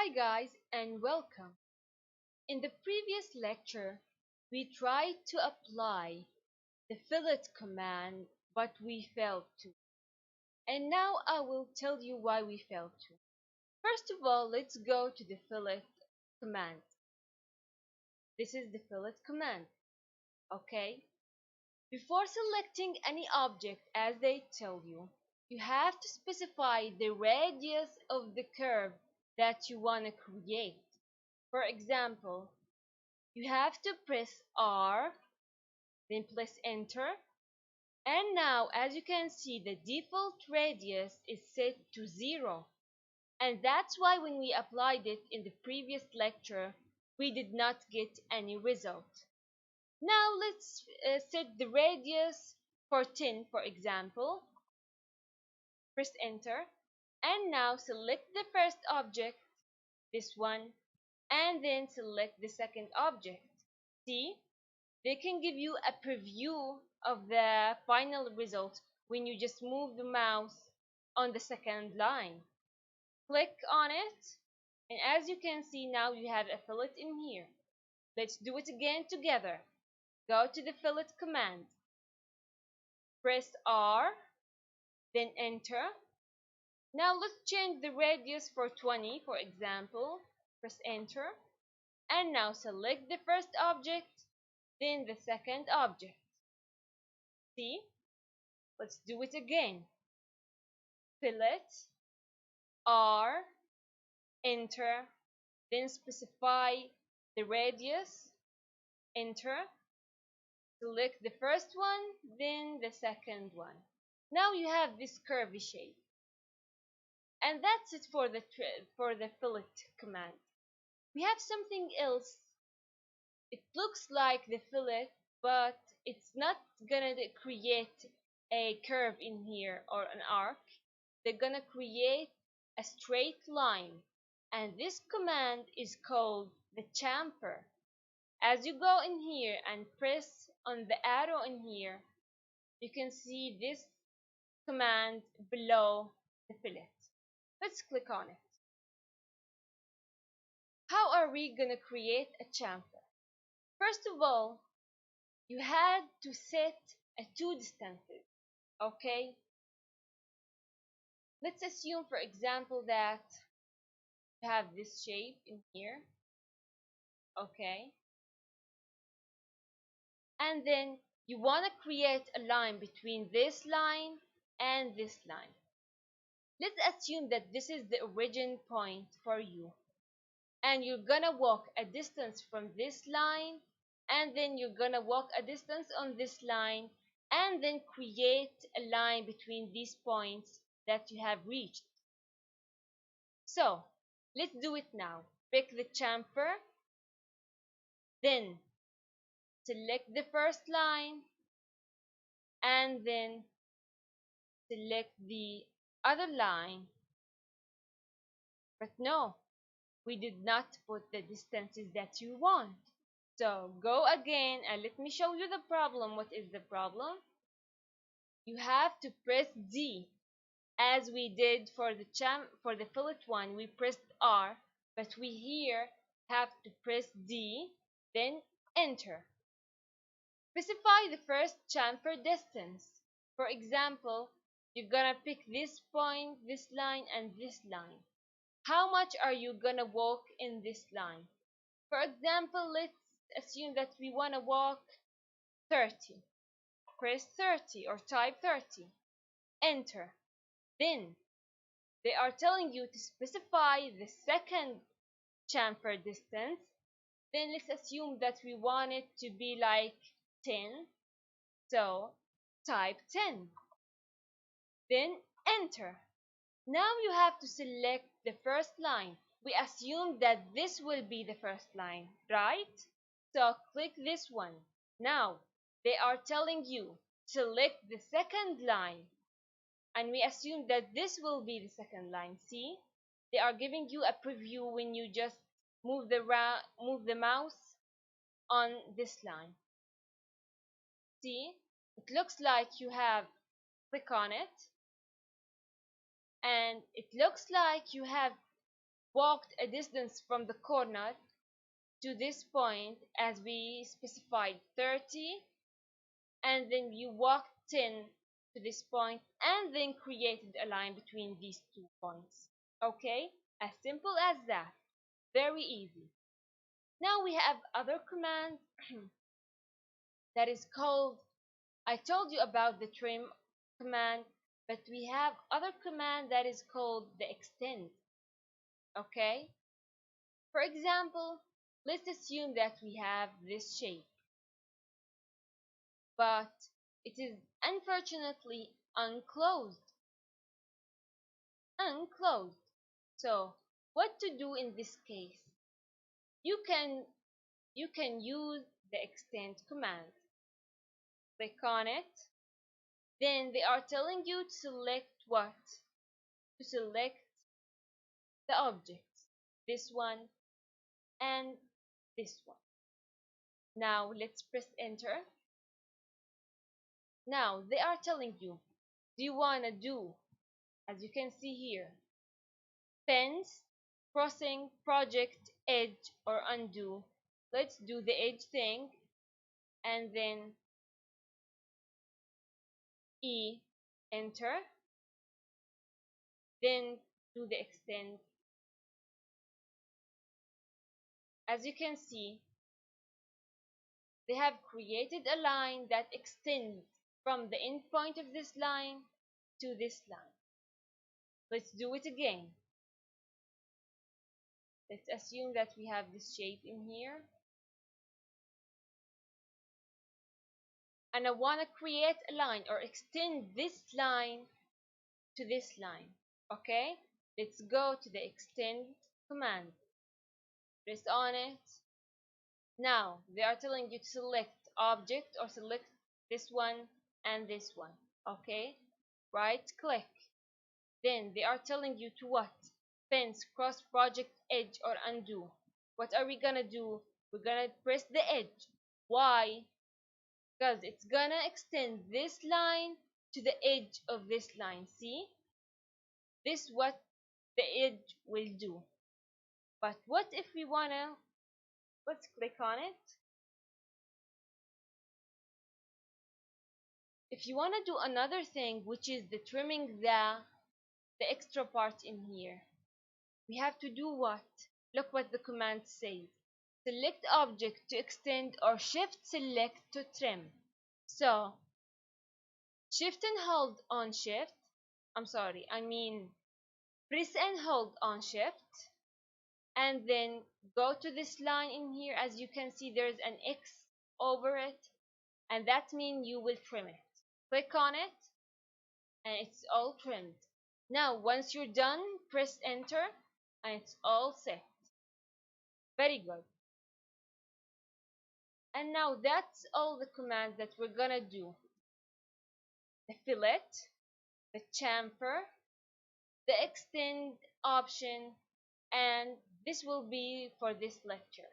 Hi guys and welcome. In the previous lecture, we tried to apply the fillet command but we failed to. And now I will tell you why we failed to. First of all, let's go to the fillet command. This is the fillet command, okay? Before selecting any object as they tell you, you have to specify the radius of the curve that you want to create. For example, you have to press R, then press enter. And now, as you can see, the default radius is set to 0. And that's why when we applied it in the previous lecture, we did not get any result. Now let's set the radius for 10, for example. Press enter. And now select the first object, this one, and then select the second object. See? They can give you a preview of the final result when you just move the mouse on the second line. Click on it, and as you can see now you have a fillet in here. Let's do it again together. Go to the fillet command. Press R, then enter. Now let's change the radius for 20, for example. Press enter. And now select the first object, then the second object. See? Let's do it again. Fillet, R, enter, then specify the radius, enter, select the first one, then the second one. Now you have this curvy shape. And that's it for the fillet command. We have something else. It looks like the fillet, but it's not gonna create a curve in here or an arc. They're gonna create a straight line, and this command is called the chamfer. As you go in here and press on the arrow in here, you can see this command below the fillet. Let's click on it. How are we gonna create a chamfer? First of all, you had to set two distances, okay? Let's assume, for example, that you have this shape in here, okay? And then you want to create a line between this line and this line. Let's assume that this is the origin point for you, and you're gonna walk a distance from this line, and then you're gonna walk a distance on this line, and then create a line between these points that you have reached. So let's do it now. Pick the chamfer, then select the first line, and then select the other line. But no, we did not put the distances that you want. So go again and let me show you the problem. What is the problem? You have to press D as we did for the fillet one. We pressed R, but we here have to press D, then enter. Specify the first chamfer distance. For example, you're gonna pick this point, this line, and this line. How much are you gonna walk in this line? For example, let's assume that we wanna walk 30. Press 30 or type 30. Enter. Then they are telling you to specify the second chamfer distance. Then let's assume that we want it to be like 10. So type 10. Then enter. Now you have to select the first line. We assume that this will be the first line, right? So click this one. Now they are telling you select the second line, and we assume that this will be the second line. See, they are giving you a preview when you just move the mouse on this line. See, it looks like you have click on it, and it looks like you have walked a distance from the corner to this point, as we specified 30, and then you walked 10 to this point and then created a line between these 2 points. Okay, as simple as that. Very easy. Now we have other command that is called, I told you about the trim command, but we have other command that is called the extend. Okay, for example, let's assume that we have this shape, but it is unfortunately unclosed. So what to do in this case? You can use the extend command. Click on it. Then they are telling you to select what? To select the objects. This one and this one. Now let's press enter. Now they are telling you, do you want to do, as you can see here, fence, crossing, project, edge, or undo? Let's do the edge thing, and then E, enter, then do the extend. As you can see, they have created a line that extends from the end point of this line to this line. Let's do it again. Let's assume that we have this shape in here, and I want to create a line or extend this line to this line. Okay, let's go to the extend command. Press on it. Now they are telling you to select object or select this one and this one. Okay, right click. Then they are telling you to what? Fence, cross, project, edge, or undo. What are we gonna do? We're gonna press the edge. Why? Because it's gonna extend this line to the edge of this line. See, this is what the edge will do. But what if we wanna, let's click on it. If you wanna do another thing, which is the trimming the extra part in here, we have to do what? Look what the command says. Select object to extend or shift select to trim. So shift and hold on shift. Press and hold on shift, and then go to this line in here. As you can see, there's an X over it, and that means you will trim it. Click on it, and it's all trimmed. Now once you're done, press enter, and it's all set. Very good. And now that's all the commands that we're gonna do: the fillet, the chamfer, the extend option, and this will be for this lecture.